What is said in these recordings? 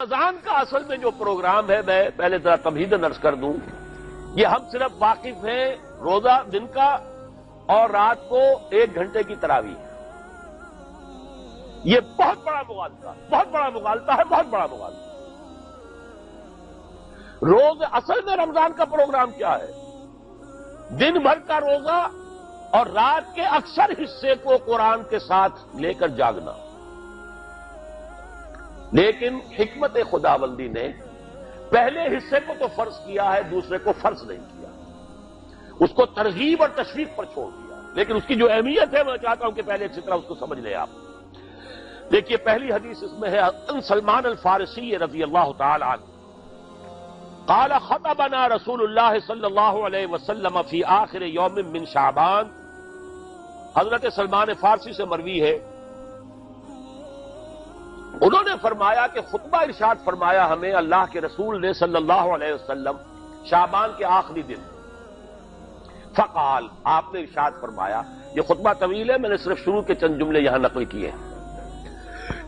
رمضان کا اصل میں جو پروگرام ہے، میں پہلے ذرا تمہیداً عرض کر دوں، یہ ہم صرف واقف ہیں روزہ دن کا اور رات کو 1 گھنٹے کی تراویح. یہ بہت بڑا مغالطہ ہے، بہت بڑا مغالطہ. روز اصل میں رمضان کا پروگرام کیا ہے؟ دن بھر کا روزہ اور رات کے اکثر حصے کو قرآن کے ساتھ لے کر جاگنا. لیکن حکمت خداوندی نے پہلے حصے کو تو فرض کیا ہے، دوسرے کو فرض نہیں کیا، اس کو ترغیب اور تشویق پر چھوڑ دیا. لیکن اس کی جو اہمیت ہے میں چاہتا ہوں کہ پہلے اچھی طرح اس کو سمجھ لیں آپ. دیکھیے پہلی حدیث اس میں ہے ان سلمان الفارسی رضی اللہ تعالی عنہ قال خطبنا رسول اللہ صلی اللہ علیہ وسلم فی آخر یوم من شعبان. حضرت سلمان فارسی سے مروی ہے، انہوں نے فرمایا کہ خطبہ ارشاد فرمایا ہمیں اللہ کے رسول نے صلی اللہ علیہ وسلم شعبان کے آخری دن. فقال، آپ نے ارشاد فرمایا، یہ خطبہ طویل ہے، میں نے صرف شروع کے چند جملے یہاں نقل کیے ہیں.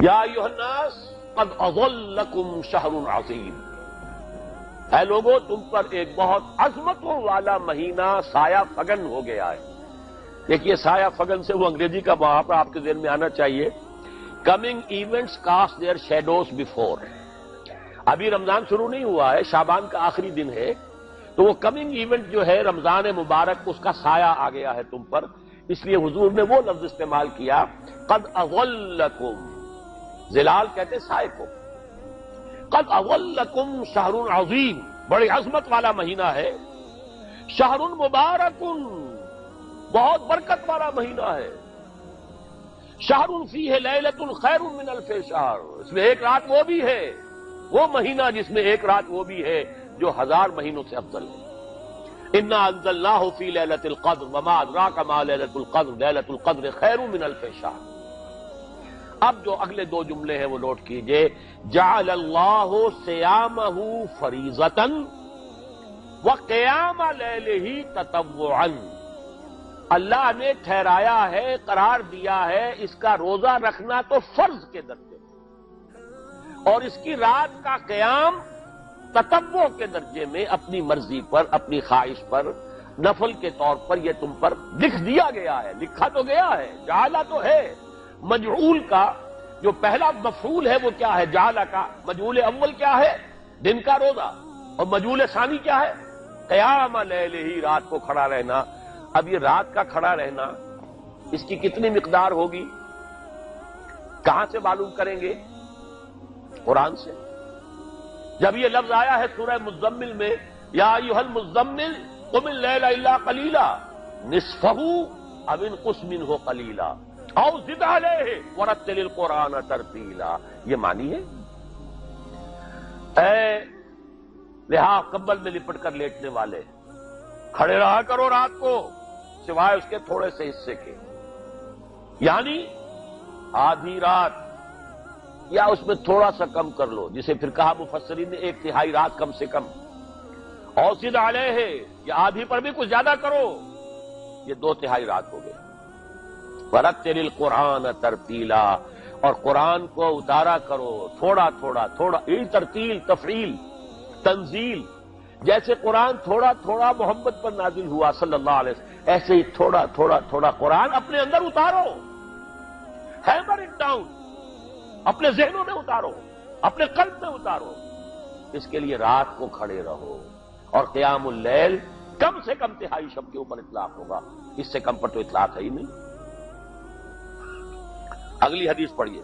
یا ایھا الناس قد اظلکم شہر عظیم، اے لوگوں تم پر ایک بہت عظمتوں والا مہینہ سایہ فگن ہو گیا ہے. دیکھیے سایہ فگن سے وہ انگریزی کا محاورہ آپ کے ذہن میں آنا چاہیے، coming events cast their shadows before. ابھی رمضان شروع نہیں ہوا ہے، شعبان کا آخری دن ہے، تو وہ کمنگ ایونٹ جو ہے رمضان مبارک اس کا سایہ آ گیا ہے تم پر. اس لیے حضور نے وہ لفظ استعمال کیا قد اظلکم، ظلال کہتے سائے کو. قد اظلکم شہر عظیم، بڑی عظمت والا مہینہ ہے. شہر مبارک، بہت برکت والا مہینہ ہے. شہر فیہ لیلۃ خیر من الف شہر، اس میں ایک رات وہ بھی ہے، وہ مہینہ جس میں ایک رات وہ بھی ہے جو 1000 مہینوں سے افضل ہے. انا انزلناہ فی لیلۃ القدر وما ادراک ما لیلۃ القدر لیلۃ القدر خیر من الف شہر. اب جو اگلے 2 جملے ہیں وہ نوٹ کیجئے. جعل اللہ صیامہ فریضۃ وقیام لیلہ تطوعا، اللہ نے ٹھہرایا ہے، قرار دیا ہے اس کا روزہ رکھنا تو فرض کے درجے میں، اور اس کی رات کا قیام تطوع کے درجے میں، اپنی مرضی پر، اپنی خواہش پر، نفل کے طور پر یہ تم پر لکھ دیا گیا ہے. لکھا تو گیا ہے، جعلہ تو ہے. مجعول کا جو پہلا مفعول ہے وہ کیا ہے؟ جعلہ کا. مجعول اول کیا ہے؟ دن کا روزہ. اور مجعول ثانی کیا ہے؟ قیام لیلہ، رات کو کھڑا رہنا. اب یہ رات کا کھڑا رہنا اس کی کتنی مقدار ہوگی؟ کہاں سے معلوم کریں گے؟ قرآن سے. جب یہ لفظ آیا ہے سورہ مزمل میں، یا ایھا المزمل قم اللیل الا قلیلا نصفہ او انقص منہ قلیلا او زد علیہ ورتل القرآن ترتیلا، یہ معنی ہے. اے لحاظ کمبل میں لپٹ کر لیٹنے والے، کھڑے رہا کرو رات کو سوائے اس کے تھوڑے سے حصے کے، یعنی آدھی رات یا اس میں تھوڑا سا کم کر لو، جسے پھر کہا مفسرین نے 1/3 رات کم سے کم. اور زد علیہ، یا آدھی پر بھی کچھ زیادہ کرو، یہ 2/3 رات ہو گئے. ورتل القرآن ترتیلا، اور قرآن کو اتارا کرو تھوڑا تھوڑا تھوڑا. یہ ترتیل، تفعیل، تنزیل. جیسے قرآن تھوڑا تھوڑا محمد پر نازل ہوا صلی اللہ علیہ وسلم، ایسے ہی تھوڑا تھوڑا تھوڑا قرآن اپنے اندر اتارو. ہیمر اٹ ڈاؤن، اپنے ذہنوں میں اتارو، اپنے قلب میں اتارو. اس کے لیے رات کو کھڑے رہو. اور قیام اللیل کم سے کم 1/3 شب کے اوپر اطلاق ہوگا، اس سے کم پر تو اطلاق ہے ہی نہیں. اگلی حدیث پڑھیے.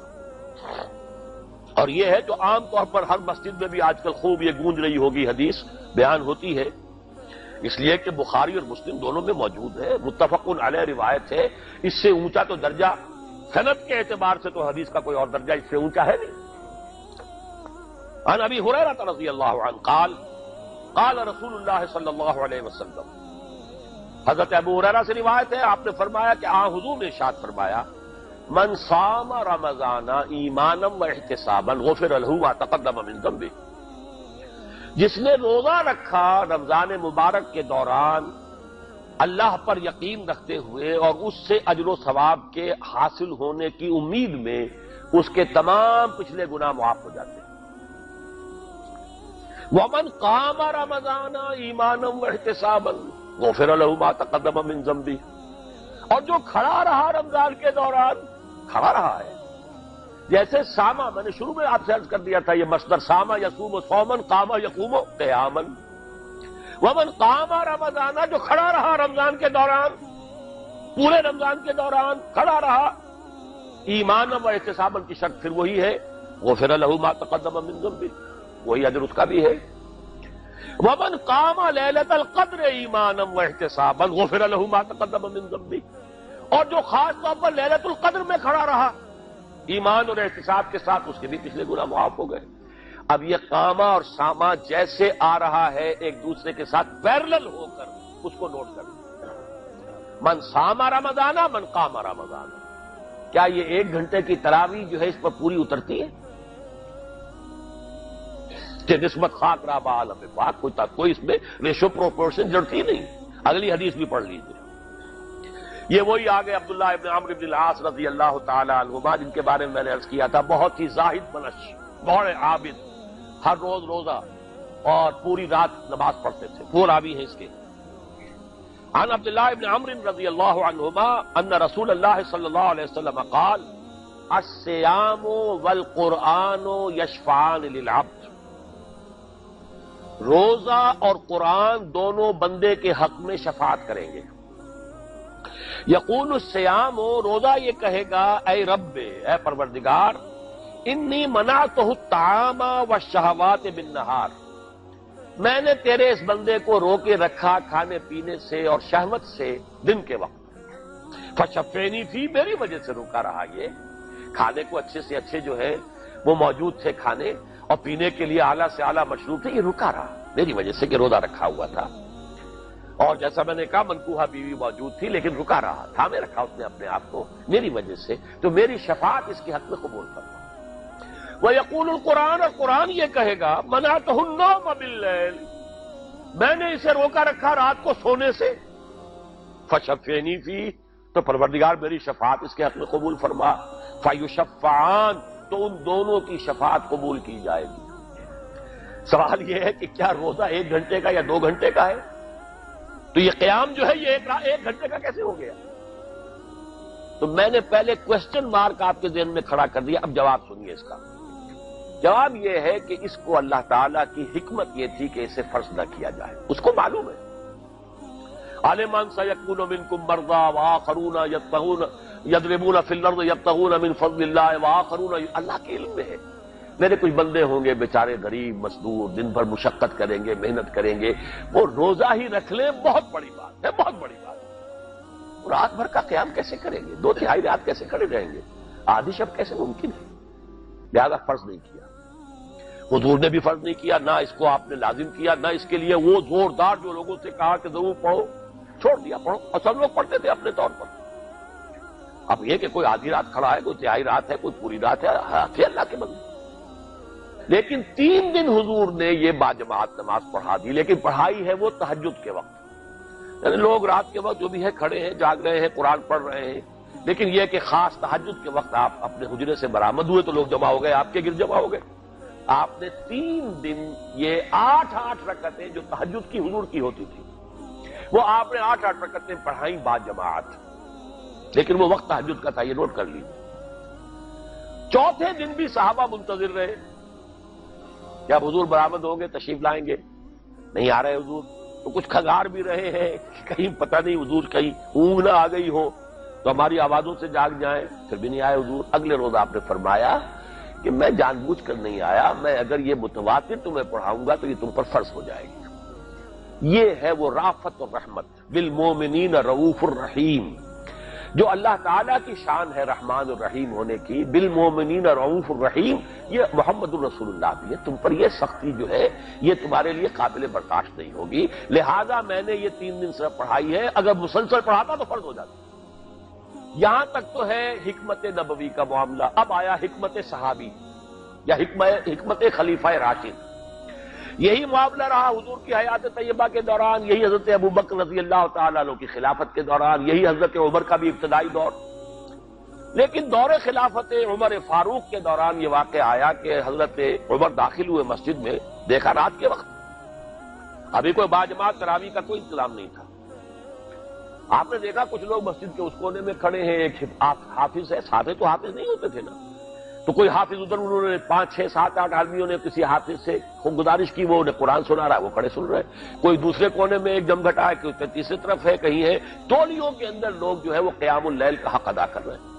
اور یہ ہے جو عام طور پر ہر مسجد میں بھی آج کل خوب یہ گونج رہی ہوگی حدیث بیان ہوتی ہے، اس لیے کہ بخاری اور مسلم دونوں میں موجود ہے، متفق علیہ روایت ہے. اس سے اونچا تو درجہ سند کے اعتبار سے تو حدیث کا کوئی اور درجہ اس سے اونچا ہے نہیں. عن ابی ہریرہ رضی اللہ عنہ قال قال رسول اللہ صلی اللہ علیہ وسلم، حضرت ابو ہریرہ سے روایت ہے، آپ نے فرمایا کہ حضور نے ارشاد فرمایا، من صام رمضان ایمانا و احتسابا غفر له ما تقدم من ذنبه، جس نے روزہ رکھا رمضان مبارک کے دوران اللہ پر یقین رکھتے ہوئے اور اس سے اجر و ثواب کے حاصل ہونے کی امید میں، اس کے تمام پچھلے گناہ معاف ہو جاتے ہیں. ومن قام رمضان ایمانا واحتسابا غفر له ما تقدم من ذنبه، اور جو کھڑا رہا رمضان کے دوران، کھڑا رہا ہے جیسے ساما، میں نے شروع میں آپ سے عرض کر دیا تھا یہ مصدر ساما یصوم صومن قام یقوم قیاما، ومن قام رمضان، جو کھڑا رہا رمضان کے دوران، پورے رمضان کے دوران کھڑا رہا، ایمان و احتسابا کی شرط پھر وہی ہے، غفر له ما تقدم من ذنبه، وہی اجر اس کا بھی ہے۔ ومن قام لیلۃ القدر ایمانا واحتسابا غفر له ما تقدم من ذنبه، اور جو خاص طور پر لیلۃ القدر میں کھڑا رہا ایمان اور احتساب کے ساتھ، اس کے بھی پچھلے گناہ معاف ہو گئے۔ اب یہ قامہ اور سامہ جیسے آ رہا ہے ایک دوسرے کے ساتھ پیرلل ہو کر، اس کو نوٹ کر لیں۔ من صام رمضان من قام رمضان، کیا یہ 1 گھنٹے کی تراویح جو ہے اس پر پوری اترتی ہے کہ نسبت خاک رابع عالم پاک، کوئی اس میں ریشو پروپورشن جڑتی نہیں؟ اگلی حدیث بھی پڑھ لیجیے۔ یہ وہی آگے عبداللہ ابن عمرو بن العاص رضی اللہ تعالی عنہما، جن کے بارے میں میں نے عرض کیا تھا، بہت ہی زاہد منش، بڑے عابد، ہر روز روزہ اور پوری رات نماز پڑھتے تھے، وہ راوی ہیں اس کے۔ عن عبداللہ ابن عمرو رضی اللہ عنہما ان رسول اللہ صلی اللہ علیہ وسلم قال الصیام والقرآن یشفعان للعبد، روزہ اور قرآن دونوں بندے کے حق میں شفاعت کریں گے۔ یقول الصیام، روزہ یہ کہے گا اے رب، اے پروردگار، انی منعتہ الطعام والشہوات بالنہار، میں نے تیرے اس بندے کو روکے رکھا کھانے پینے سے اور شہوت سے دن کے وقت، فشفینی فی، میری وجہ سے روکا رہا، یہ کھانے کو اچھے سے اچھے جو ہے وہ موجود تھے کھانے، اور پینے کے لیے اعلیٰ سے اعلیٰ مشروب تھے، یہ رکا رہا میری وجہ سے کہ روزہ رکھا ہوا تھا، اور جیسا میں نے کہا منکوحہ بیوی موجود تھی لیکن رکا رہا، تھامے رکھا اس نے اپنے آپ کو میری وجہ سے، تو میری شفاعت اس کے حق میں قبول فرما۔ وَيَقُولُ الْقُرْآنُ، اور قرآن یہ کہے گا مَنَعْتُهُ النَّوْمَ بِاللَّيْلِ، میں نے اسے روکا رکھا رات کو سونے سے، فَشَفِّعْنِي فِيهِ، تو پروردگار میری شفاعت اس کے حق میں قبول فرما، فَيُشَفَّعَانِ، تو ان دونوں کی شفاعت قبول کی جائے گی۔ سوال یہ ہے کہ کیا روزہ 1 گھنٹے کا یا 2 گھنٹے کا ہے؟ تو یہ قیام جو ہے یہ 1 گھنٹے کا کیسے ہو گیا؟ تو میں نے پہلے کوسچن مارک آپ کے ذہن میں کھڑا کر دیا، اب جواب سنیے اس کا۔ جواب یہ ہے کہ اس کو اللہ تعالیٰ کی حکمت یہ تھی کہ اسے فرض نہ کیا جائے، اس کو معلوم ہے۔ عالمان سیکون منکم مرضی وآخرون یضربون فی الارض یبتغون من فضل اللہ وآخرون، اللہ کے علم میں ہے میرے کچھ بندے ہوں گے بیچارے غریب مزدور، دن بھر مشقت کریں گے، محنت کریں گے، وہ روزہ ہی رکھ لیں، بہت بڑی بات ہے، بہت بڑی بات ہے۔ رات بھر کا قیام کیسے کریں گے؟ 2/3 رات کیسے کھڑے رہیں گے؟ آدھی شب کیسے ممکن ہے؟ لہذا فرض نہیں کیا، حضور نے بھی فرض نہیں کیا، نہ اس کو آپ نے لازم کیا، نہ اس کے لیے وہ زوردار جو لوگوں سے کہا کہ ضرور پڑھو، چھوڑ دیا پڑھو، اور سب لوگ پڑھتے تھے اپنے طور پر۔ اب یہ کہ کوئی آدھی رات کھڑا ہے، کوئی 1/3 رات ہے، کوئی پوری رات ہے، تھے اللہ کے بندے۔ لیکن 3 دن حضور نے یہ باجماعت نماز پڑھا دی، لیکن پڑھائی ہے وہ تہجد کے وقت، یعنی لوگ رات کے وقت جو بھی ہے کھڑے ہیں، جاگ رہے ہیں، قرآن پڑھ رہے ہیں، لیکن یہ کہ خاص تہجد کے وقت آپ اپنے حجرے سے برآمد ہوئے تو لوگ جمع ہو گئے، آپ کے گرد جمع ہو گئے۔ آپ نے 3 دن یہ 8 رکعتیں جو تہجد کی حضور کی ہوتی تھی، وہ آپ نے 8 رکعتیں پڑھائیں باجماعت، لیکن وہ وقت تہجد کا تھا، یہ نوٹ کر لیجیے۔ 4تھے دن بھی صحابہ منتظر رہے، جب حضور برآمد ہوں گے تشریف لائیں گے، نہیں آ رہے حضور، تو کچھ کھنگار بھی رہے ہیں، کہیں پتہ نہیں حضور کہیں اونگ نہ آ گئی ہو تو ہماری آوازوں سے جاگ جائیں، پھر بھی نہیں آئے حضور۔ اگلے روز آپ نے فرمایا کہ میں جان بوجھ کر نہیں آیا، میں اگر یہ متواتر تمہیں پڑھاؤں گا تو یہ تم پر فرض ہو جائے گی۔ یہ ہے وہ رافت اور رحمت، بالمومنین رؤوف الرحیم، جو اللہ تعالیٰ کی شان ہے رحمان الرحیم ہونے کی، بالمومنین رؤوف الرحیم، یہ محمد الرسول اللہ بھی ہے، تم پر یہ سختی جو ہے یہ تمہارے لیے قابل برداشت نہیں ہوگی، لہذا میں نے یہ 3 دن صرف پڑھائی ہے، اگر مسلسل پڑھاتا تو فرض ہو جاتا۔ یہاں تک تو ہے حکمت نبوی کا معاملہ، اب آیا حکمت صحابی یا حکمت خلیفہ راشد۔ یہی معاملہ رہا حضور کی حیات طیبہ کے دوران، یہی حضرت ابوبکر رضی اللہ تعالیٰ عنہ کی خلافت کے دوران، یہی حضرت عمر کا بھی ابتدائی دور۔ لیکن دور خلافت عمر فاروق کے دوران یہ واقعہ آیا کہ حضرت عمر داخل ہوئے مسجد میں، دیکھا رات کے وقت ابھی کوئی باجماعت تراویح کا کوئی انتظام نہیں تھا. آپ نے دیکھا کچھ لوگ مسجد کے اس کونے میں کھڑے ہیں، ایک حافظ ہے، ساتھ تو حافظ نہیں ہوتے تھے نا، تو کوئی حافظ ادھر، انہوں نے 5 6 7 8 آدمیوں نے کسی حافظ سے گزارش کی، وہ انہیں قرآن سنا رہا ہے، وہ کھڑے سن رہے ہیں. کوئی دوسرے کونے میں ایک جمگھٹا ہے، کوئی تیسری طرف ہے، کہیں ہے. تولیوں کے اندر لوگ جو ہے وہ قیام اللیل کا حق ادا کر رہے ہیں.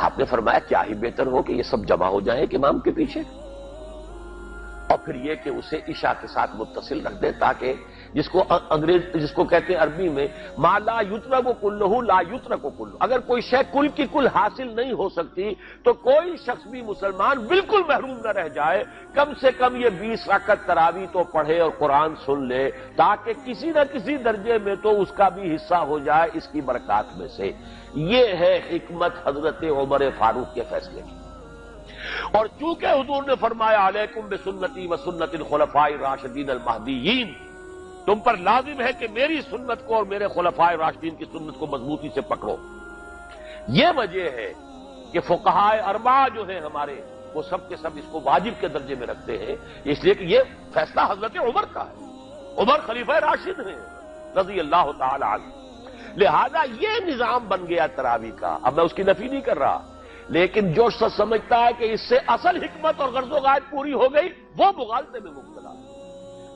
آپ نے فرمایا کیا ہی بہتر ہو کہ یہ سب جمع ہو جائیں ایک امام کے پیچھے، اور پھر یہ کہ اسے عشاء کے ساتھ متصل رکھ دیں، تاکہ جس کو کہتے ہیں عربی میں ما لا یترک کلہ لا یترک کلہ، اگر کوئی شے کل کی کل حاصل نہیں ہو سکتی تو کوئی شخص بھی مسلمان بالکل محروم نہ رہ جائے. کم سے کم یہ 20 رکعت تراویح تو پڑھے اور قرآن سن لے، تاکہ کسی نہ کسی درجے میں تو اس کا بھی حصہ ہو جائے اس کی برکات میں سے. یہ ہے حکمت حضرت عمر فاروق کے فیصلے کی. اور چونکہ حضور نے فرمایا علیکم بسنتی و سنت الخلفاء الراشدین المہدیین، تم پر لازم ہے کہ میری سنت کو اور میرے خلفاء راشدین کی سنت کو مضبوطی سے پکڑو. یہ وجہ ہے کہ فقہائے اربعہ جو ہیں ہمارے، وہ سب کے سب اس کو واجب کے درجے میں رکھتے ہیں، اس لیے کہ یہ فیصلہ حضرت عمر کا ہے. عمر خلیفہ راشد ہیں رضی اللہ تعالی عنہ. لہذا یہ نظام بن گیا تراویح کا. اب میں اس کی نفی نہیں کر رہا، لیکن جو شخص سمجھتا ہے کہ اس سے اصل حکمت اور غرض و غایت پوری ہو گئی، وہ مغالطے میں مبتلا.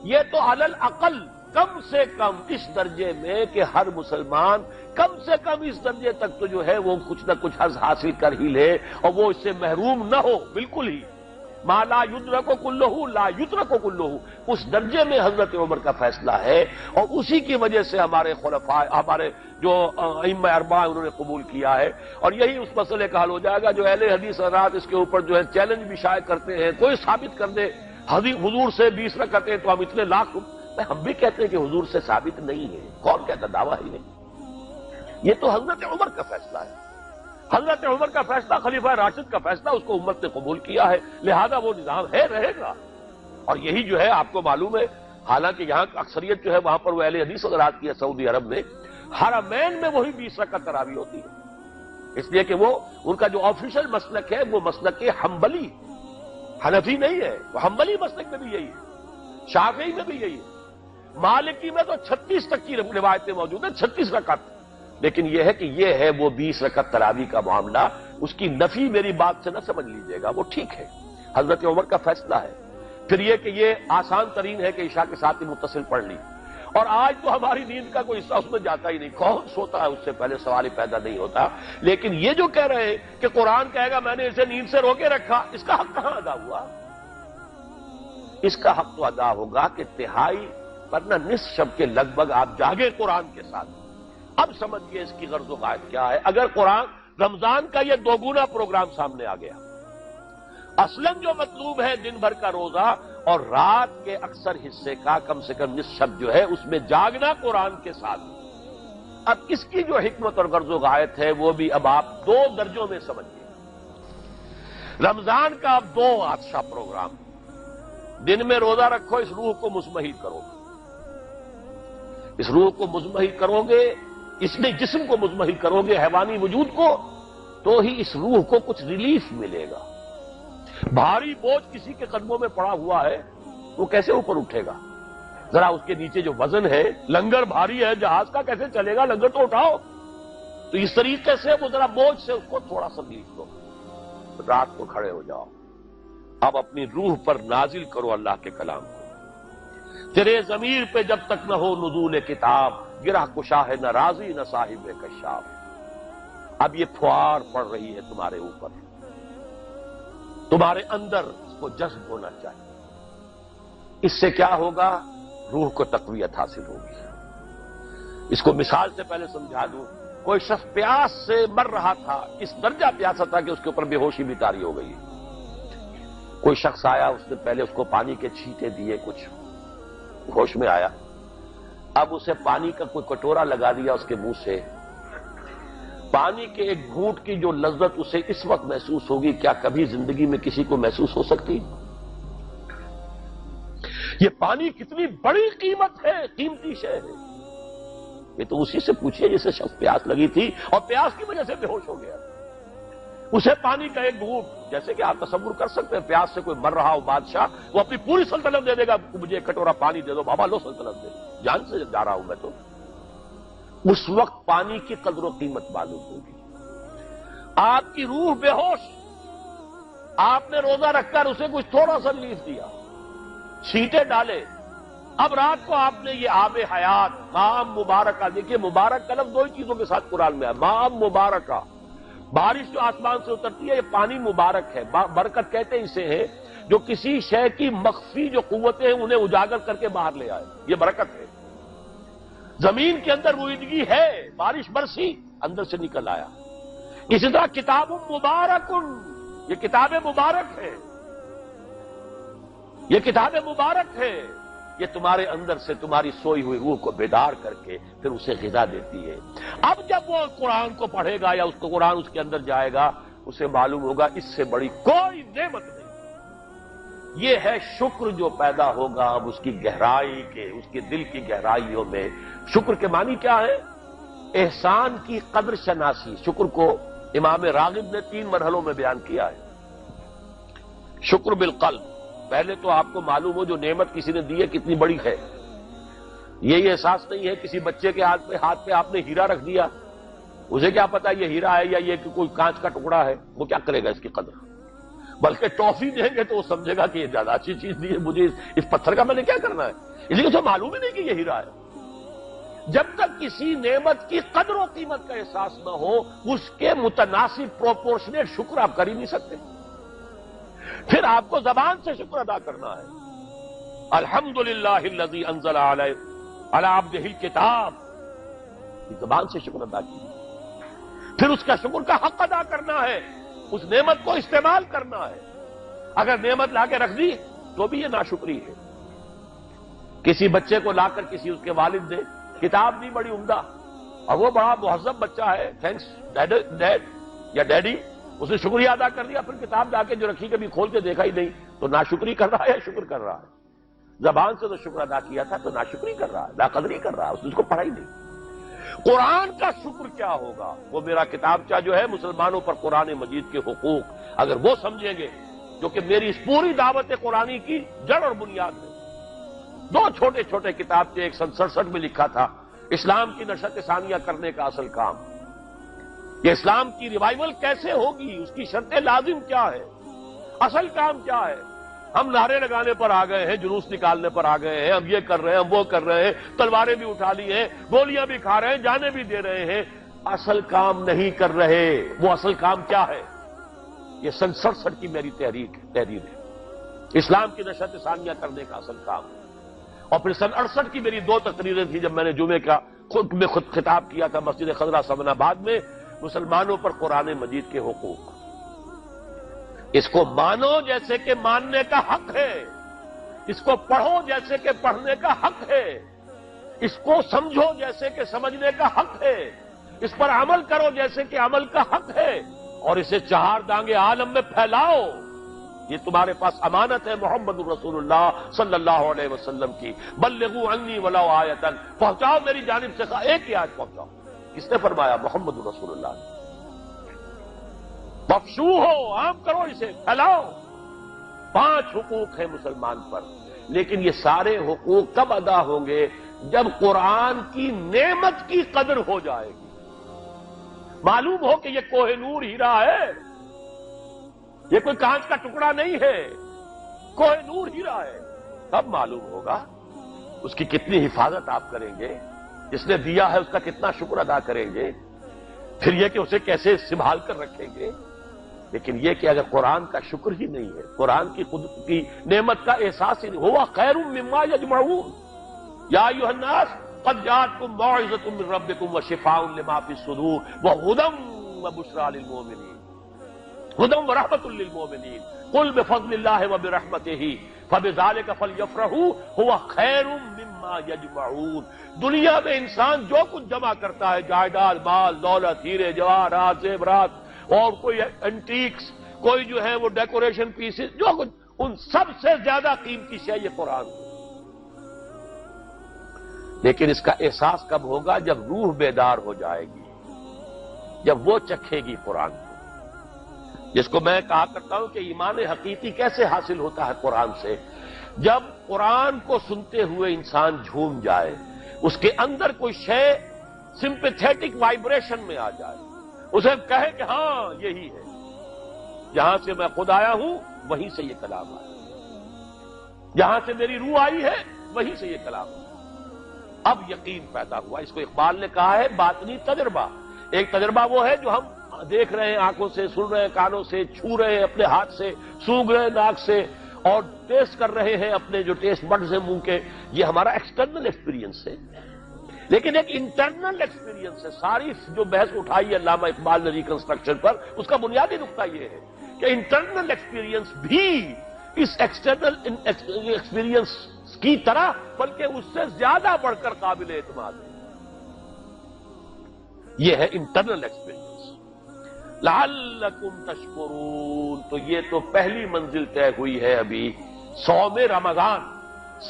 یہ تو علی الاقل کم سے کم اس درجے میں کہ ہر مسلمان کم سے کم اس درجے تک تو جو ہے وہ کچھ نہ کچھ حظ حاصل کر ہی لے، اور وہ اس سے محروم نہ ہو بالکل ہی. ما لا یدرک کلہ لا یترک کلہ، اس درجے میں حضرت عمر کا فیصلہ ہے، اور اسی کی وجہ سے ہمارے خلفاء، ہمارے جو ائمہ اربعہ انہوں نے قبول کیا ہے. اور یہی اس مسئلے کا حل ہو جائے گا. جو اہل حدیث حضرات اس کے اوپر جو ہے چیلنج بھی شائع کرتے ہیں، کوئی ثابت کر دے حضور سے 20 رکعتیں تو ہم اتنے لاکھ، ہم بھی کہتے ہیں کہ حضور سے ثابت نہیں ہے. کون کہتا؟ دعویٰ ہی نہیں. یہ تو حضرت عمر کا فیصلہ ہے. حضرت عمر کا فیصلہ، خلیفہ راشد کا فیصلہ، اس کو امت نے قبول کیا ہے، لہذا وہ نظام ہے، رہے گا. اور یہی جو ہے آپ کو معلوم ہے، حالانکہ یہاں اکثریت جو ہے وہاں پر وہ اہل حدیث حضرات کی ہے سعودی عرب میں، حرمین میں وہی 20 رکعت تراویح ہوتی ہے. اس لیے کہ وہ ان کا جو آفیشل مسلک ہے وہ مسلک حنبلی، حنفی نہیں ہے. وہ حنبلی مسلک میں بھی یہی ہے، شافعی میں بھی یہی ہے، مالکی میں تو 36 تک کی روایتیں موجود ہیں، 36 رکعت. لیکن یہ ہے کہ یہ ہے وہ 20 رکعت تراویح کا معاملہ. اس کی نفی میری بات سے نہ سمجھ لیجیے گا، وہ ٹھیک ہے، حضرت عمر کا فیصلہ ہے. پھر یہ کہ یہ آسان ترین ہے کہ عشاء کے ساتھ ہی متصل پڑھ لی. اور آج تو ہماری نیند کا کوئی حصہ اس میں جاتا ہی نہیں. کون سوتا ہے؟ اس سے پہلے سوال ہی پیدا نہیں ہوتا. لیکن یہ جو کہہ رہے ہیں کہ قرآن کہے گا میں نے اسے نیند سے روکے رکھا، اس کا حق کہاں ادا ہوا؟ اس کا حق تو ادا ہوگا کہ تہائی ورنہ نصف شب کے لگ بھگ آپ جاگے قرآن کے ساتھ. اب سمجھئے اس کی غرض و غایت کیا ہے. اگر قرآن رمضان کا یہ دوگنا پروگرام سامنے آ گیا، اصلاً جو مطلوب ہے دن بھر کا روزہ اور رات کے اکثر حصے کا کم سے کم نصف شب جو ہے اس میں جاگنا قرآن کے ساتھ. اب اس کی جو حکمت اور غرض و غایت ہے وہ بھی اب آپ 2 درجوں میں سمجھیے. رمضان کا اب 2 اچھا پروگرام. دن میں روزہ رکھو، اس روح کو مزمحل کرو. اس روح کو مزمحل کرو گے، اس میں جسم کو مزمحل کرو گے، حیوانی وجود کو، تو ہی اس روح کو کچھ ریلیف ملے گا. بھاری بوجھ کسی کے قدموں میں پڑا ہوا ہے، وہ کیسے اوپر اٹھے گا؟ ذرا اس کے نیچے جو وزن ہے، لنگر بھاری ہے، جہاز کا کیسے چلے گا؟ لنگر تو اٹھاؤ. تو اس طریقے سے وہ ذرا بوجھ سے اس کو تھوڑا سا ریلیف دو. رات کو کھڑے ہو جاؤ، اب اپنی روح پر نازل کرو اللہ کے کلام کو. تیرے ضمیر پہ جب تک نہ ہو نزول کتاب، گرہ کشا ہے نہ راضی نہ صاحب کشاف. اب یہ پھوار پڑ رہی ہے تمہارے اوپر، تمہارے اندر اس کو جذب ہونا چاہیے. اس سے کیا ہوگا؟ روح کو تقویت حاصل ہوگی. اس کو مثال سے پہلے سمجھا دوں. کوئی شخص پیاس سے مر رہا تھا، اس درجہ پیاسا تھا کہ اس کے اوپر بے ہوشی بھی طاری ہو گئی. کوئی شخص آیا، اس نے پہلے اس کو پانی کے چھینٹے دیے، کچھ ہوش میں آیا. اب اسے پانی کا کوئی کٹورا لگا دیا اس کے منہ سے. پانی کے ایک گھونٹ کی جو لذت اسے اس وقت محسوس ہوگی، کیا کبھی زندگی میں کسی کو محسوس ہو سکتی؟ یہ پانی کتنی بڑی قیمت ہے، قیمتی شے ہے. یہ تو اسی سے پوچھئے جسے شخص پیاس لگی تھی اور پیاس کی وجہ سے بے ہوش ہو گیا. اسے پانی کا ایک گھونٹ، جیسے کہ آپ تصور کر سکتے ہیں پیاس سے کوئی مر رہا ہو بادشاہ، وہ اپنی پوری سلطنت دے دے گا، مجھے ایک کٹورا پانی دے دو، بابا لو سلطنت دے، جان سے جا رہا ہوں میں تو۔ اس وقت پانی کی قدر و قیمت معلوم ہوگی۔ آپ کی روح بے ہوش، آپ نے روزہ رکھ کر اسے کچھ تھوڑا سا ریلیف دیا، چھینٹے ڈالے، اب رات کو آپ نے یہ آب حیات ماء مبارکہ، دیکھیے مبارک کا لفظ دو ہی چیزوں کے ساتھ قرآن میں ہے، ماء مبارکہ، بارش جو آسمان سے اترتی ہے یہ پانی مبارک ہے، برکت کہتے ہیں اسے ہے جو کسی شے کی مخفی جو قوتیں ہیں انہیں اجاگر کر کے باہر لے آئے، یہ برکت ہے۔ زمین کے اندر روئیدگی ہے، بارش برسی، اندر سے نکل آیا۔ اسی طرح کتاب مبارک، یہ کتاب مبارک ہے، یہ کتاب مبارک ہے، یہ تمہارے اندر سے تمہاری سوئی ہوئی روح کو بیدار کر کے پھر اسے غذا دیتی ہے۔ اب جب وہ قرآن کو پڑھے گا یا اس کو قرآن اس کے اندر جائے گا، اسے معلوم ہوگا اس سے بڑی کوئی نعمت نہیں۔ یہ ہے شکر جو پیدا ہوگا اب اس کی گہرائی کے، اس کے دل کی گہرائیوں میں۔ شکر کے معنی کیا ہے؟ احسان کی قدر شناسی۔ شکر کو امام راغب نے 3 مرحلوں میں بیان کیا ہے۔ شکر بالقلب، پہلے تو آپ کو معلوم ہو جو نعمت کسی نے دی ہے کتنی بڑی ہے، یہ احساس نہیں ہے کسی بچے کے ہاتھ پہ آپ نے ہیرا رکھ دیا، اسے کیا پتا یہ ہیرا ہے یا یہ کوئی کانچ کا ٹکڑا ہے، وہ کیا کرے گا اس کی قدر؟ بلکہ ٹافی دیں گے تو وہ سمجھے گا کہ یہ زیادہ اچھی چیز دی ہے مجھے، اس پتھر کا میں نے کیا کرنا ہے، اس لیے اسے معلوم ہی نہیں کہ یہ ہیرا ہے۔ جب تک کسی نعمت کی قدر و قیمت کا احساس نہ ہو، اس کے متناسب پروپورشنیٹ شکر آپ کر ہی نہیں سکتے۔ پھر آپ کو زبان سے شکر ادا کرنا ہے۔ الحمدللہ الذی انزل علی عبدہ الکتاب، زبان سے شکر ادا کیجیے۔ پھر اس کا شکر کا حق ادا کرنا ہے، اس نعمت کو استعمال کرنا ہے۔ اگر نعمت لا کے رکھ دی تو بھی یہ ناشکری ہے۔ کسی بچے کو لا کر کسی اس کے والد نے کتاب دی بڑی عمدہ، اور وہ بڑا مہذب بچہ ہے، تھینکس ڈیڈ یا ڈیڈی، اس نے شکریہ ادا کر دیا، پھر کتاب لا کے جو رکھی کبھی کھول کے دیکھا ہی نہیں، تو ناشکری کر رہا ہے یا شکر کر رہا ہے؟ زبان سے تو شکر ادا کیا تھا تو ناشکری کر رہا ہے، ناقدری کر رہا ہے، اس نے اس کو پڑھا ہی نہیں۔ قرآن کا شکر کیا ہوگا؟ وہ میرا کتابچہ جو ہے مسلمانوں پر قرآن مجید کے حقوق، اگر وہ سمجھیں گے جو کہ میری اس پوری دعوت قرآنی کی جڑ اور بنیاد ہے۔ 2 چھوٹے چھوٹے کتابچے 167 میں لکھا تھا، اسلام کی نشت ثانیہ کرنے کا اصل کام، یہ اسلام کی ریوائول کیسے ہوگی، اس کی شرط لازم کیا ہے، اصل کام کیا ہے۔ ہم نعرے لگانے پر آ گئے ہیں، جلوس نکالنے پر آ گئے ہیں، ہم یہ کر رہے ہیں، ہم وہ کر رہے ہیں، تلواریں بھی اٹھا لی ہیں، گولیاں بھی کھا رہے ہیں، جانے بھی دے رہے ہیں، اصل کام نہیں کر رہے۔ وہ اصل کام کیا ہے؟ یہ سن 67 کی میری تحریر ہے، اسلام کی نشت ثانیہ کرنے کا اصل کام۔ اور پھر سن 68 کی میری 2 تقریریں تھیں جب میں نے جمعے کا خود خطاب کیا تھا مسجد خضرہ سمن آباد میں، مسلمانوں پر قرآن مجید کے حقوق۔ اس کو مانو جیسے کہ ماننے کا حق ہے، اس کو پڑھو جیسے کہ پڑھنے کا حق ہے، اس کو سمجھو جیسے کہ سمجھنے کا حق ہے، اس پر عمل کرو جیسے کہ عمل کا حق ہے، اور اسے 4 دانگے عالم میں پھیلاؤ۔ یہ تمہارے پاس امانت ہے محمد الرسول اللہ صلی اللہ علیہ وسلم کی۔ بلغوا عنی ولو آیۃ، پہنچاؤ میری جانب سے ایک ہی آیت پہنچاؤ۔ کس نے فرمایا؟ محمد الرسول اللہ نے۔ بخشو ہو، عام کرو، اسے پھیلاؤ۔ 5 حقوق ہیں مسلمان پر، لیکن یہ سارے حقوق کب ادا ہوں گے؟ جب قرآن کی نعمت کی قدر ہو جائے گی، معلوم ہو کہ یہ کوہ نور ہیرا ہے، یہ کوئی کانچ کا ٹکڑا نہیں ہے، کوہ نور ہیرا ہے، تب معلوم ہوگا اس کی کتنی حفاظت آپ کریں گے، جس نے دیا ہے اس کا کتنا شکر ادا کریں گے، پھر یہ کہ اسے کیسے سنبھال کر رکھیں گے۔ لیکن یہ کہ اگر قرآن کا شکر ہی نہیں ہے، قرآن کی قدرت کی نعمت کا احساس ہی نہیں، ہوا خیر مما یجمعون، یا ایھا الناس قد جاءتکم موعظۃ من ربکم وشفاء لما فی الصدور وہدی وبشریٰ للمؤمنین، ہدی ورحمۃ للمؤمنین، قل بفضل اللہ وبرحمتہ فبذلک فلیفرحوا ھو خیر مما یجمعون۔ دنیا میں انسان جو کچھ جمع کرتا ہے، جائیداد، مال، دولت، ہیرے جواہرات، زیورات، اور کوئی اینٹیکس، کوئی جو ہے وہ ڈیکوریشن پیسز، جو کچھ، ان سب سے زیادہ قیمتی شے یہ قرآن ہے۔ لیکن اس کا احساس کب ہوگا؟ جب روح بیدار ہو جائے گی، جب وہ چکھے گی قرآن کو۔ جس کو میں کہا کرتا ہوں کہ ایمان حقیقی کیسے حاصل ہوتا ہے قرآن سے؟ جب قرآن کو سنتے ہوئے انسان جھوم جائے، اس کے اندر کوئی شے سمپیتھیٹک وائبریشن میں آ جائے، اسے کہے کہ ہاں یہی ہے، جہاں سے میں خود آیا ہوں وہیں سے یہ کلام آیا، جہاں سے میری روح آئی ہے وہیں سے یہ کلام آیا۔ اب یقین پیدا ہوا۔ اس کو اقبال نے کہا ہے باطنی تجربہ۔ ایک تجربہ وہ ہے جو ہم دیکھ رہے ہیں آنکھوں سے، سن رہے ہیں کانوں سے، چھو رہے ہیں اپنے ہاتھ سے، سونگھ رہے ہیں ناک سے، اور ٹیسٹ کر رہے ہیں اپنے جو ٹیسٹ بڈز ہیں منہ کے، یہ ہمارا ایکسٹرنل ایکسپیرینس ہے۔ لیکن ایک انٹرنل ایکسپیرینس ہے۔ ساری جو بحث اٹھائی ہے علامہ اقبال نے ریکنسٹرکشن پر، اس کا بنیادی نقطہ یہ ہے کہ انٹرنل ایکسپیرینس بھی اس ایکسٹرنل ایکسپیرینس کی طرح بلکہ اس سے زیادہ بڑھ کر قابل اعتماد ہے۔ یہ ہے انٹرنل ایکسپیرینس۔ لعلکم تشکرون، تو یہ تو پہلی منزل طے ہوئی ہے ابھی صوم رمضان،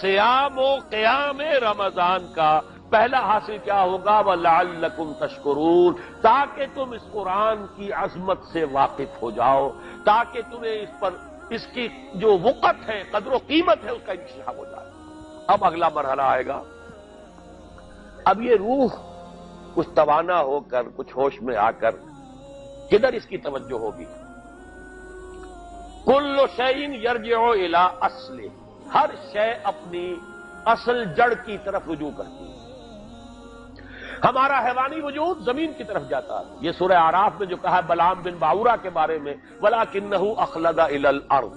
صیام و قیام رمضان کا پہلا حاصل کیا ہوگا؟ وَلَعَلَّكُمْ تَشْكُرُونَ، تاکہ تم اس قرآن کی عظمت سے واقف ہو جاؤ، تاکہ تمہیں اس پر اس کی جو وقت ہے، قدر و قیمت ہے، اس کا انکشاف ہو جائے۔ اب اگلا مرحلہ آئے گا۔ اب یہ روح کچھ توانا ہو کر، کچھ ہوش میں آ کر کدھر اس کی توجہ ہوگی؟ کل شیء یرجع الی اصلہ، ہر شے اپنی اصل جڑ کی طرف رجوع کرتی ہے۔ ہمارا حیوانی وجود زمین کی طرف جاتا ہے۔ یہ سورہ اعراف میں جو کہا ہے بلعام بن باورا کے بارے میں، وَلَكِنَّهُ أَخْلَدَ إِلَى الْأَرْضِ،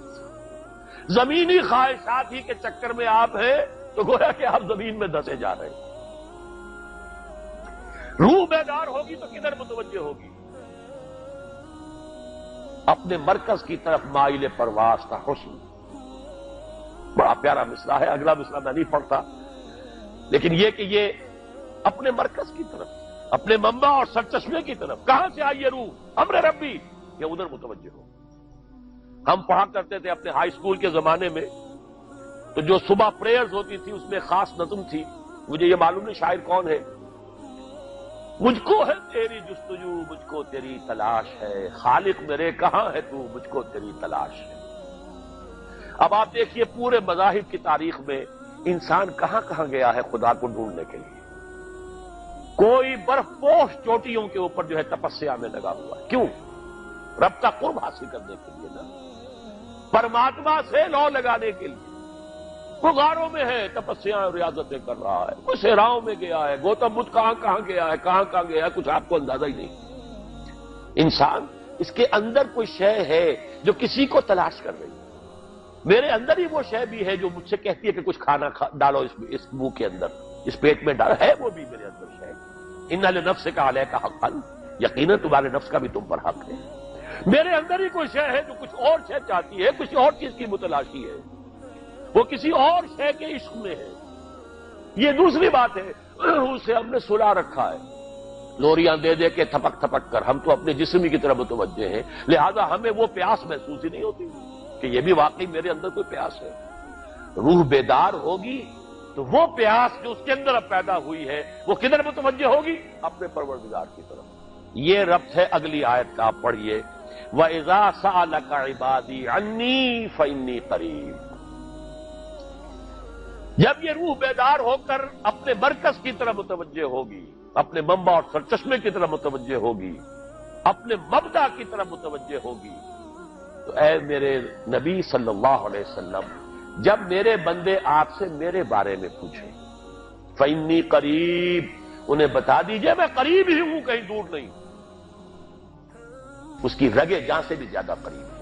زمینی خواہشات ہی کے چکر میں آپ ہیں تو گویا کہ آپ زمین میں دھسے جا رہے ہیں۔ روح بیدار ہوگی تو کدھر متوجہ ہوگی؟ اپنے مرکز کی طرف مائل پرواز کا حسن۔ بڑا پیارا مصرع ہے، اگلا مصرع میں نہیں پڑھتا، لیکن یہ کہ یہ اپنے مرکز کی طرف، اپنے منبع اور سرچشمے کی طرف، کہاں سے آئی یہ روح؟ امر ربی، یہ ادھر متوجہ ہو۔ ہم پڑھا کرتے تھے اپنے ہائی اسکول کے زمانے میں، تو جو صبح پریئرز ہوتی تھی اس میں خاص نظم تھی، مجھے یہ معلوم نہیں شاعر کون ہے۔ مجھ کو ہے تیری جستجو، مجھ کو تیری تلاش ہے، خالق میرے کہاں ہے تو، مجھ کو تیری تلاش ہے۔ اب آپ دیکھیے پورے مذاہب کی تاریخ میں انسان کہاں کہاں گیا ہے خدا کو ڈھونڈنے کے لیے۔ کوئی برف پوش چوٹیوں کے اوپر جو ہے تپسیا میں لگا ہوا ہے، کیوں؟ رب کا قرب حاصل کرنے کے لیے نا، پرماتما سے لو لگانے کے لیے۔ وہ غاروں میں ہے، تپسیا اور ریاضتیں کر رہا ہے، وہ صحراؤں میں گیا ہے، گوتم بدھ کہاں کہاں گیا ہے، کہاں کہاں گیا ہے، کچھ آپ کو اندازہ ہی نہیں۔ انسان اس کے اندر کوئی شے ہے جو کسی کو تلاش کر رہی ہے۔ میرے اندر ہی وہ شے بھی ہے جو مجھ سے کہتی ہے کہ کچھ کھانا ڈالو اس منہ کے اندر، اس پیٹ میں ڈالو، ہے وہ بھی میرے اندر شے۔ ان لنفسک علیک حقا، یقیناً تمہارے نفس کا بھی تم پر حق ہے۔ میرے اندر ہی کوئی شے ہے جو کچھ اور شے چاہتی ہے، کسی اور چیز کی متلاشی ہے، وہ کسی اور شے کے عشق میں ہے۔ یہ دوسری بات ہے، اسے ہم نے سلا رکھا ہے لوریاں دے دے کے، تھپک تھپک کر۔ ہم تو اپنے جسم کی طرف متوجہ ہیں، لہذا ہمیں وہ پیاس محسوس ہی نہیں ہوتی کہ یہ بھی واقعی میرے اندر کوئی پیاس ہے۔ روح بیدار ہوگی تو وہ پیاس جو اس کے اندر اب پیدا ہوئی ہے وہ کدھر متوجہ ہوگی؟ اپنے پروردگار کی طرف۔ یہ ربط ہے اگلی آیت کا، آپ پڑھیے وَإِذَا سَأَلَكَ عِبَادِي عَنِّي فَإِنِّي قَرِيبٌ۔ جب یہ روح بیدار ہو کر اپنے مرکز کی طرف متوجہ ہوگی، اپنے منبع اور سرچشمے کی طرف متوجہ ہوگی، اپنے مبدا کی طرف متوجہ ہوگی، تو اے میرے نبی صلی اللہ علیہ وسلم، جب میرے بندے آپ سے میرے بارے میں پوچھیں، فَإِنِّي قَرِيب، انہیں بتا دیجئے میں قریب ہی ہوں، کہیں دور نہیں۔ اس کی رگے جاں سے بھی زیادہ قریب ہے۔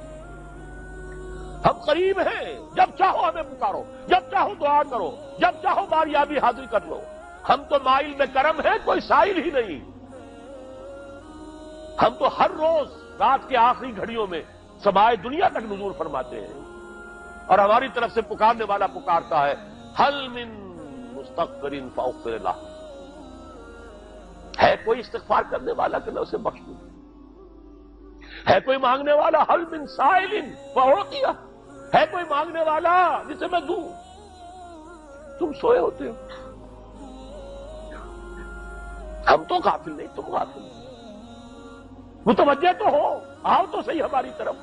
ہم قریب ہیں، جب چاہو ہمیں پکارو، جب چاہو دعا کرو، جب چاہو باریابی حاضر کر لو۔ ہم تو مائل میں کرم ہے، کوئی سائل ہی نہیں۔ ہم تو ہر روز رات کے آخری گھڑیوں میں سمائے دنیا تک نزول فرماتے ہیں، اور ہماری طرف سے پکارنے والا پکارتا ہے حل من مستغفر فاغفر لہ، ہے کوئی استغفار کرنے والا کہ میں اسے بخش دوں، ہے کوئی مانگنے والا حل من سائل فاعطیہ، ہے کوئی مانگنے والا جسے میں دوں۔ تم سوئے ہوتے ہو، ہم تو غافل نہیں، تم غافل نہیں۔ متوجہ تو ہو، آؤ تو صحیح ہماری طرف۔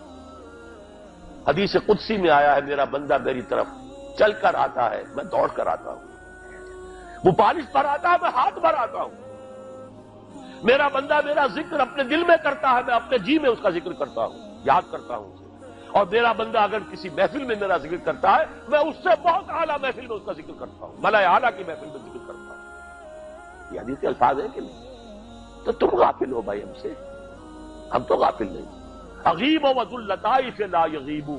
حدیث قدسی میں آیا ہے میرا بندہ میری طرف چل کر آتا ہے، میں دوڑ کر آتا ہوں۔ وہ پالش پر آتا ہے، میں ہاتھ بھر آتا ہوں۔ میرا بندہ میرا ذکر اپنے دل میں کرتا ہے، میں اپنے جی میں اس کا ذکر کرتا ہوں، یاد کرتا ہوں اسے۔ اور میرا بندہ اگر کسی محفل میں میرا ذکر کرتا ہے، میں اس سے بہت اعلیٰ محفل میں اس کا ذکر کرتا ہوں، ملائے اعلیٰ کی محفل میں ذکر کرتا ہوں۔ یہ حدیث کے الفاظ ہیں کہ نہیں؟ تو تم غافل ہو بھائی ہم سے، ہم تو غافل نہیں۔ اغیب و وذو اللطائف لا یغیب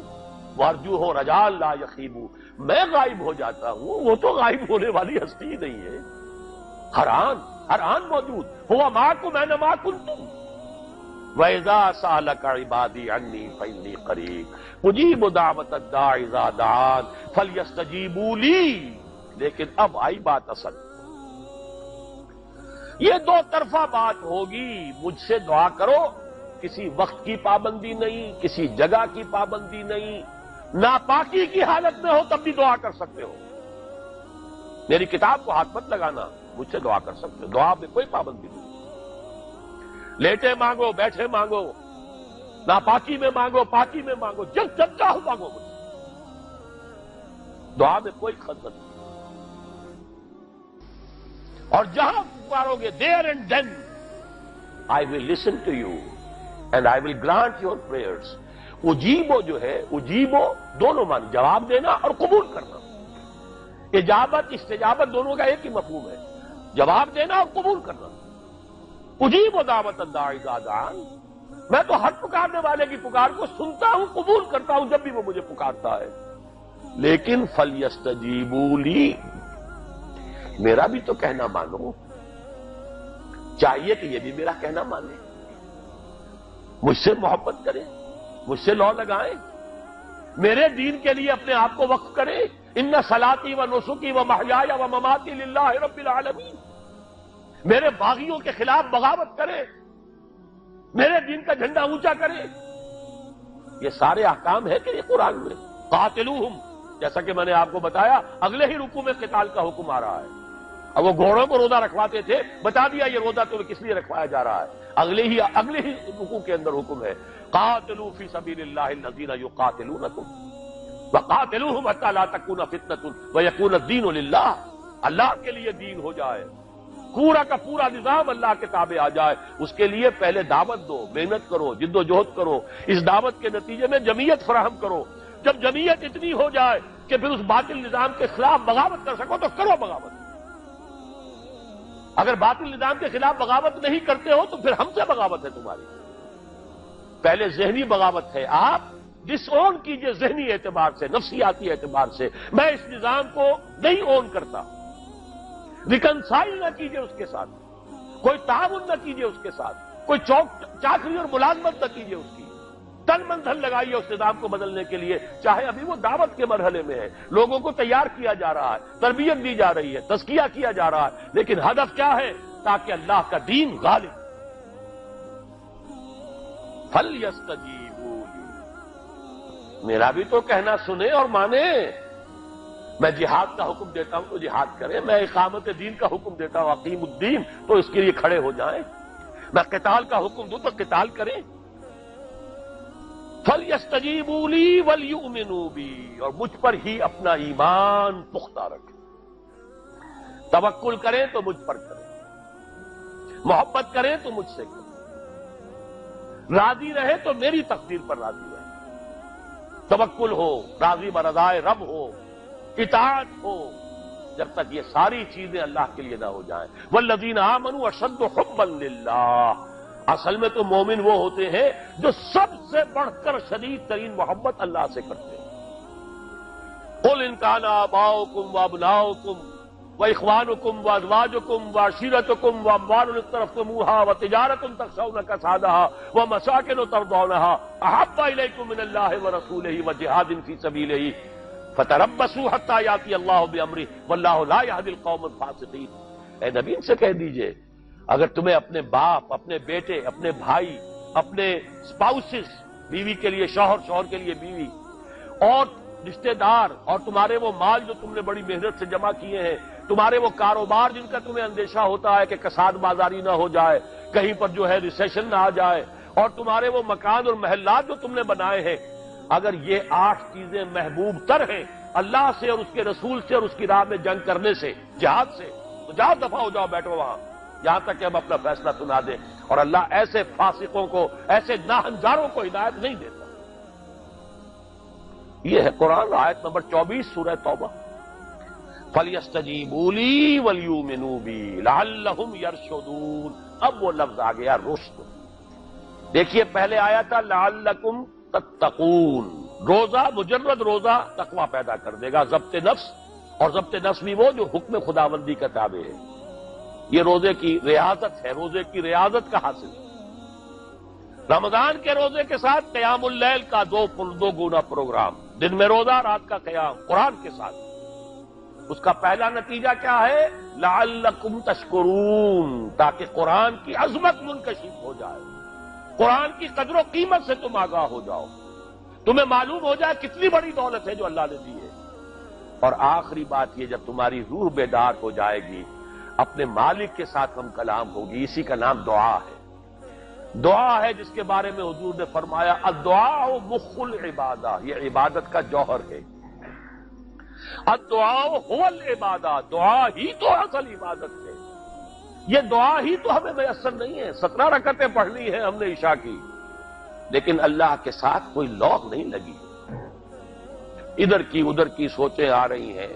وارجوہ رجال لا یخیب، میں غائب ہو جاتا ہوں، وہ تو غائب ہونے والی ہستی ہی نہیں ہے، ہر آن موجود، ہوا معکم اینما کنتم۔ وَإِذَا سَأَلَكَ عِبَادِي عَنِّي فَإِنِّي قَرِيبٌ أُجِيبُ دَعْوَةَ الدَّاعِ إِذَا دَعَانِ فَلْيَسْتَجِيبُوا لِي۔ لیکن اب آئی بات اصل، یہ دو طرفہ بات ہوگی، مجھ سے دعا کرو، کسی وقت کی پابندی نہیں، کسی جگہ کی پابندی نہیں، ناپاکی کی حالت میں ہو تب بھی دعا کر سکتے ہو، میری کتاب کو ہاتھ مت لگانا، مجھ سے دعا کر سکتے ہو، دعا میں کوئی پابندی نہیں، لیٹے مانگو، بیٹھے مانگو، ناپاکی میں مانگو، پاکی میں مانگو، جب چاہو مانگو مجھ سے، دعا میں کوئی خطر نہیں۔ اور جہاں پکارو گے there and then I will listen to you and I will grant your prayers. اجیبو جو ہے، اجیبو دونوں مان، جواب دینا اور قبول کرنا، اجابت استجابت دونوں کا ایک ہی مفہوم ہے، جواب دینا اور قبول کرنا۔ اجیب دعوت الداعی اذا دعان، میں تو ہر پکارنے والے کی پکار کو سنتا ہوں، قبول کرتا ہوں جب بھی وہ مجھے پکارتا ہے، لیکن فلیستجیبوا لی، میرا بھی تو کہنا مانو، چاہیے کہ یہ بھی میرا کہنا مانے، مجھ سے محبت کریں، مجھ سے لو لگائیں، میرے دین کے لیے اپنے آپ کو وقف کریں۔ ان صلاتی و نسکی و محیای و مماتی للہ رب العالمین، میرے باغیوں کے خلاف بغاوت کریں، میرے دین کا جھنڈا اونچا کریں، یہ سارے احکام ہیں کہ یہ قرآن میں۔ قاتلوہم، جیسا کہ میں نے آپ کو بتایا اگلے ہی رکوع میں قتال کا حکم آ رہا ہے، اب وہ گھوڑوں کو روزہ رکھواتے تھے، بتا دیا یہ روزہ تمہیں کس لیے رکھوایا جا رہا ہے، اگلے ہی رکوع کے اندر حکم ہے، قاتلوا فی سبیل اللہ الذین یقاتلونکم وقاتلوہم حتی لا تکون فتنۃ ویکون الدین للہ، اللہ کے لیے دین ہو جائے، پورا کا پورا نظام اللہ کے تابع آ جائے، اس کے لیے پہلے دعوت دو، محنت کرو، جد و جہد کرو، اس دعوت کے نتیجے میں جمعیت فراہم کرو، جب جمعیت اتنی ہو جائے کہ پھر اس باطل نظام کے خلاف بغاوت کر سکو تو کرو بغاوت، اگر باطل نظام کے خلاف بغاوت نہیں کرتے ہو تو پھر ہم سے بغاوت ہے تمہاری، پہلے ذہنی بغاوت ہے، آپ ڈس اون کیجئے ذہنی اعتبار سے، نفسیاتی اعتبار سے، میں اس نظام کو نہیں اون کرتا، ریکنسائل نہ کیجئے اس کے ساتھ، کوئی تعاون نہ کیجئے اس کے ساتھ، کوئی چاکری اور ملازمت نہ کیجئے اس کی، تن من دھن لگائیے اس نظام کو بدلنے کے لیے، چاہے ابھی وہ دعوت کے مرحلے میں ہے، لوگوں کو تیار کیا جا رہا ہے، تربیت دی جا رہی ہے، تزکیہ کیا جا رہا ہے، لیکن ہدف کیا ہے؟ تاکہ اللہ کا دین غالب۔ فَلْيَسْتَجِيبُوا لِي، میرا بھی تو کہنا سنیں اور مانیں، میں جہاد کا حکم دیتا ہوں تو جہاد کریں، میں اقامت دین کا حکم دیتا ہوں اقیم الدین تو اس کے لیے کھڑے ہو جائیں، میں قتال کا حکم دوں تو قتال کریں۔ فَلْيَسْتَجِيبُوا لِي وَلْيُؤْمِنُوا بِي، اور مجھ پر ہی اپنا ایمان پختہ رکھیں، توکل کریں تو مجھ پر کریں، محبت کریں تو مجھ سے کریں، راضی رہے تو میری تقدیر پر راضی رہے، توکل ہو، راضی برضائے رب ہو، اطاعت ہو، جب تک یہ ساری چیزیں اللہ کے لیے نہ ہو جائیں۔ والذین آمنوا اشد حبا للہ، اصل میں تو مومن وہ ہوتے ہیں جو سب سے بڑھ کر شدید ترین محبت اللہ سے کرتے ہیں۔ قل ان کان آباؤکم وابناؤکم واخوانکم وازواجکم وعشیرتکم واموال اقترفتموها وتجارۃ تخشون کسادها ومساکن ترضونها احب الیکم من اللہ ورسولہ وجہاد فی سبیلہ فتربصوا حتی یاتی اللہ بامرہ واللہ لا یہدی القوم الفاسقین۔ اے نبی ان سے کہہ دیجئے اگر تمہیں اپنے باپ، اپنے بیٹے، اپنے بھائی، اپنے اسپاؤسز، بیوی کے لیے شوہر، شوہر کے لیے بیوی، اور رشتہ دار، اور تمہارے وہ مال جو تم نے بڑی محنت سے جمع کیے ہیں، تمہارے وہ کاروبار جن کا تمہیں اندیشہ ہوتا ہے کہ کساد بازاری نہ ہو جائے، کہیں پر جو ہے ریسیشن نہ آ جائے، اور تمہارے وہ مکان اور محلات جو تم نے بنائے ہیں، اگر یہ 8 چیزیں محبوب تر ہیں اللہ سے اور اس کے رسول سے اور اس کی راہ میں جنگ کرنے سے، جہاد سے، تو جاؤ دفع ہو جاؤ، بیٹھو وہاں یہاں تک کہ ہم اپنا فیصلہ سنا دیں۔ اور اللہ ایسے فاسقوں کو، ایسے ناہنجاروں کو ہدایت نہیں دیتا۔ یہ ہے قرآن، آیت نمبر 24 سورہ توبہ۔ فَلْيَسْتَجِيبُوا لِي وَلْيُؤْمِنُوا بِي لَعَلَّهُمْ يَرْشُدُونَ۔ اب وہ لفظ آ گیا رشد۔ دیکھیے پہلے آیا تھا لعلکم تتقون، روزہ، مجرد روزہ تقوی پیدا کر دے گا، ضبط نفس، اور ضبط نفس بھی وہ جو حکم خداوندی کا تابع ہے۔ یہ روزے کی ریاضت ہے، روزے کی ریاضت کا حاصل ہے۔ رمضان کے روزے کے ساتھ قیام اللیل کا دو گنا پروگرام، دن میں روزہ، رات کا قیام قرآن کے ساتھ۔ اس کا پہلا نتیجہ کیا ہے؟ لعلکم تشکرون، تاکہ قرآن کی عظمت منکشف ہو جائے، قرآن کی قدر و قیمت سے تم آگاہ ہو جاؤ، تمہیں معلوم ہو جائے کتنی بڑی دولت ہے جو اللہ نے دی ہے۔ اور آخری بات یہ، جب تمہاری روح بیدار ہو جائے گی، اپنے مالک کے ساتھ ہم کلام ہوگی، اسی کا نام دعا ہے۔ دعا ہے جس کے بارے میں حضور نے فرمایا الدعاء مخ العبادہ، یہ عبادت کا جوہر ہے۔ الدعاء هو العبادہ، دعا ہی تو اصل عبادت ہے۔ یہ دعا ہی تو ہمیں میسر نہیں ہے۔ 17 رکعتیں پڑھنی ہیں ہم نے عشاء کی، لیکن اللہ کے ساتھ کوئی لوگ نہیں لگی، ادھر کی ادھر کی سوچیں آ رہی ہیں۔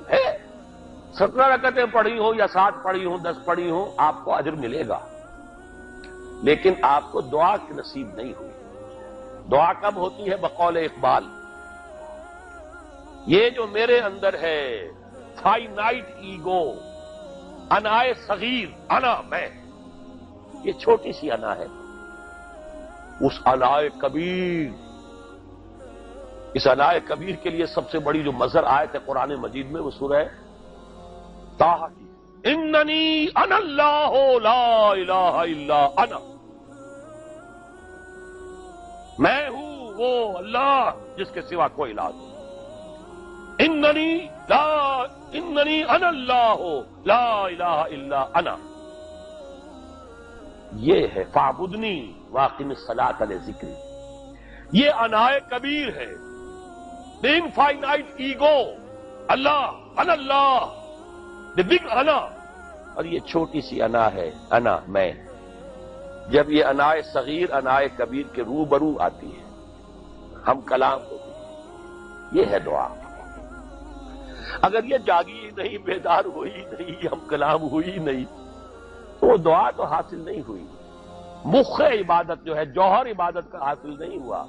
17 رکعتیں پڑھی ہوں یا 7 پڑھی ہوں، 10 پڑھی ہوں، آپ کو اجر ملے گا، لیکن آپ کو دعا کی نصیب نہیں ہوئی۔ دعا کب ہوتی ہے؟ بقول اقبال، یہ جو میرے اندر ہے فائنائٹ ایگو، انائے صغیر، انا میں، یہ چھوٹی سی انا ہے۔ اس انائے کبیر، اس انائے کبیر کے لیے سب سے بڑی جو مظہر آیت ہے قرآن مجید میں، وہ سورہ طٰہٰ کی، اننی انا اللہ لا الہ الا انا، میں ہوں وہ اللہ جس کے سوا کوئی الہ نہیں۔ اننی انا اللہ لا الہ الا انا، یہ ہے فاعبدنی واقم الصلاۃ لذکری۔ یہ انائے کبیر ہے، the infinite ego، اللہ، انا اللہ، the big انا، اور یہ چھوٹی سی انا ہے، انا میں۔ جب یہ انائے صغیر انائے کبیر کے روبرو آتی ہے، ہم کلام ہوتی، یہ ہے دعا۔ اگر یہ جاگی ہی نہیں، بیدار ہوئی نہیں، ہم کلام ہوئی نہیں، تو وہ دعا تو حاصل نہیں ہوئی۔ مخ عبادت جو ہے، جوہر عبادت کا حاصل نہیں ہوا۔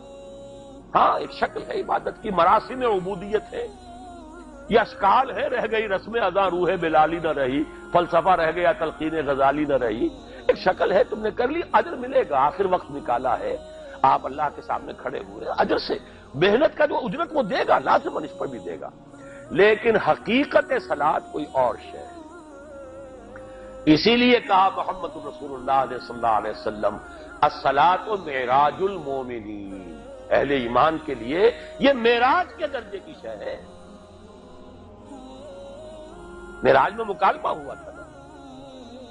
ہاں ایک شکل ہے عبادت کی، مراسم عبودیت ہے، یہ اشکال ہے، رہ گئی رسم ادا روح بلالی نہ رہی، فلسفہ رہ گیا تلقین غزالی نہ رہی، ایک شکل ہے، تم نے کر لی، اجر ملے گا، آخر وقت نکالا ہے، آپ اللہ کے سامنے کھڑے ہوئے، اجر سے محنت کا جو اجرت وہ دے گا، لازماً اس پر بھی دے گا، لیکن حقیقت صلاۃ کوئی اور شے ہے۔ اسی لیے کہا محمد رسول اللہ صلی اللہ علیہ وسلم الصلاۃ معراج المومنین، اہل ایمان کے لیے یہ معراج کے درجے کی شے ہے۔ معراج میں مکالمہ ہوا تھا،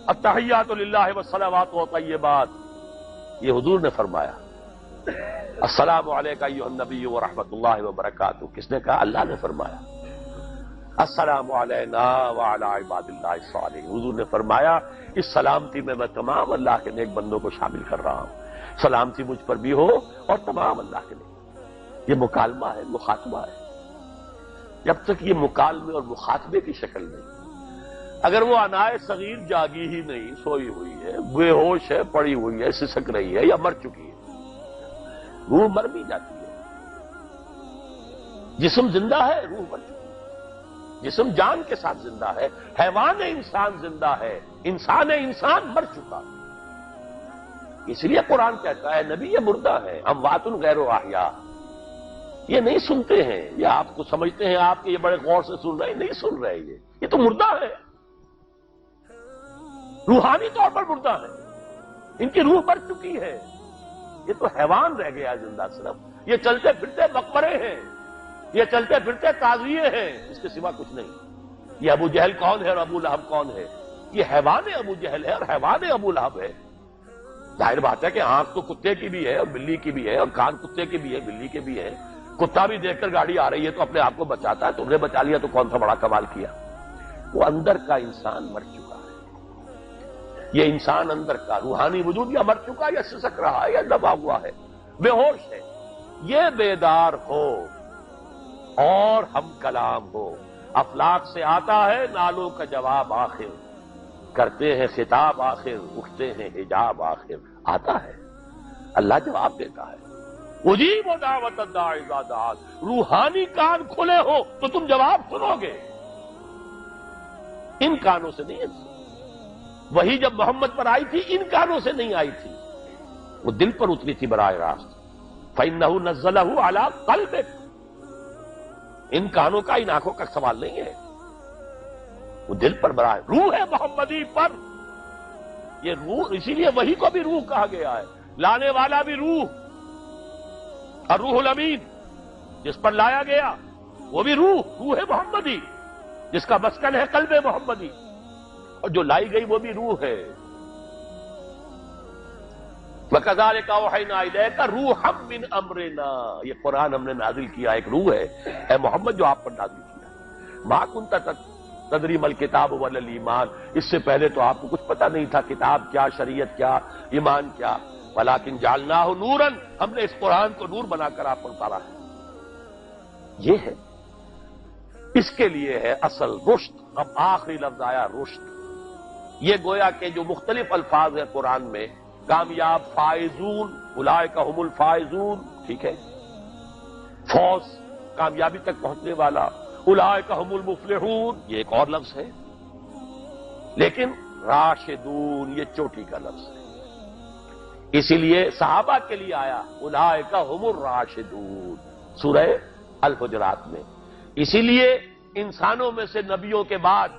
التحیات للہ والصلوات والطیبات، یہ حضور نے فرمایا۔ السلام علیک ایھا النبی ورحمۃ اللہ وبرکاتہ، کس نے کہا؟ اللہ نے فرمایا۔ السلام علینا وعلی عباد اللہ الصالحین، حضور نے فرمایا اس سلامتی میں میں تمام اللہ کے نیک بندوں کو شامل کر رہا ہوں، سلامتی مجھ پر بھی ہو اور تمام اللہ کے نیک۔ یہ مکالمہ ہے، مخاطبہ ہے۔ جب تک یہ مکالمے اور مخاطبے کی شکل نہیں، اگر وہ انائے صغیر جاگی ہی نہیں، سوئی ہوئی ہے، بے ہوش ہے، پڑی ہوئی ہے، سسک رہی ہے یا مر چکی ہے، روح مر بھی جاتی ہے، جسم زندہ ہے، روح مر چکی ہے، جسم جان کے ساتھ زندہ ہے، حیوان انسان زندہ ہے، انسان مر چکا۔ اس لیے قرآن کہتا ہے نبی یہ مردہ ہے، اموات غیر احیاء، یہ نہیں سنتے ہیں، یہ آپ کو سمجھتے ہیں آپ کے یہ بڑے غور سے سن رہے ہیں، نہیں سن رہے، یہ تو مردہ ہے، روحانی طور پر مردہ ہے، ان کی روح مر چکی ہے، یہ تو حیوان رہ گیا زندہ، صرف یہ چلتے پھرتے مقبرے ہیں، یہ چلتے پھرتے تعزیے ہیں، اس کے سوا کچھ نہیں۔ یہ ابو جہل کون ہے اور ابو لہب کون ہے؟ یہ حیوان ابو جہل ہے اور حیوان ابو لہب ہے، ظاہر بات ہے کہ آنکھ تو کتے کی بھی ہے اور بلی کی بھی ہے اور کان کتے کی بھی ہے بلی کے بھی ہے. کتا بھی دیکھ کر گاڑی آ رہی ہے تو اپنے آپ کو بچاتا ہے. تم نے بچا لیا تو کون سا بڑا کمال کیا. وہ اندر کا انسان مر چکا ہے. یہ انسان اندر کا روحانی وجود یا مر چکا یا سسک رہا ہے یا دبا ہوا ہے, بے ہوش ہے. یہ بیدار ہو اور ہم کلام ہو. افلاک سے آتا ہے نالوں کا جواب آخر, کرتے ہیں خطاب آخر, اٹھتے ہیں حجاب آخر. آتا ہے, اللہ جواب دیتا ہے. اجیب دعوت الداعی اذا دعان. روحانی کان کھلے ہو تو تم جواب سنو گے, ان کانوں سے نہیں. وہی جب محمد پر آئی تھی ان کانوں سے نہیں آئی تھی, وہ دل پر اتری تھی براہ راست. فَإِنَّهُ نَزَّلَهُ عَلَىٰ قَلْبِكَ. ان کانوں کا ان آنکھوں کا سوال نہیں ہے, وہ دل پر براہ. روح ہے محمدی پر. یہ روح, اسی لیے وہی کو بھی روح کہا گیا ہے. لانے والا بھی روح, اور روح الامین جس پر لایا گیا وہ بھی روح. روح محمدی جس کا مسکن ہے قلب محمدی, اور جو لائی گئی وہ بھی روح ہے. وَكَذَلِكَ أَوْحَيْنَا إِلَيْكَ رُوحًا مِّنْ أَمْرِنَا. یہ قرآن ہم نے نازل کیا, ایک روح ہے اے محمد جو آپ پر نازل کیا. مَا كُنْتَ تَدْرِي مَا الْكِتَابُ وَلَا الْإِيمَانُ. اس سے پہلے تو آپ کو کچھ پتہ نہیں تھا, کتاب کیا, شریعت کیا, ایمان کیا. وَلَٰكِنْ جَعَلْنَاهُ نُورًا. ہم نے اس قرآن کو نور بنا کر آپ پر اتارا ہے. یہ ہے, اس کے لیے ہے اصل رشد. اب آخری لفظ آیا رشد. یہ گویا کہ جو مختلف الفاظ ہیں قرآن میں, کامیاب, فائزون, اولئک هم الفائزون, ٹھیک ہے, فوز, کامیابی تک پہنچنے والا, اولئک هم المفلحون, یہ ایک اور لفظ ہے. لیکن راشدون یہ چوٹی کا لفظ ہے, اسی لیے صحابہ کے لیے آیا اولئک هم الراشدون سورہ الحجرات میں. اسی لیے انسانوں میں سے نبیوں کے بعد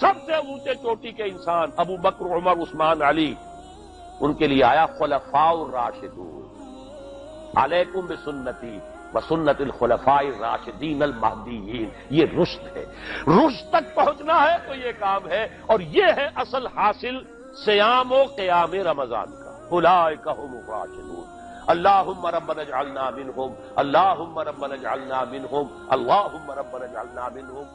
سب سے اونچے چوٹی کے انسان ابو بکر, عمر, عثمان, علی, ان کے لیے آیا خلفاء الراشدون. علیکم بسنتی وسنت الخلفاء الراشدین المہدیین. یہ رشد ہے. رشد تک پہنچنا ہے تو یہ کام ہے, اور یہ ہے اصل حاصل صیام و قیام رمضان کا. اولئک هم الراشدون. اللہم ربنا اجعلنا منہم, اللہم ربنا اجعلنا منہم, اللہم ربنا اجعلنا منہم.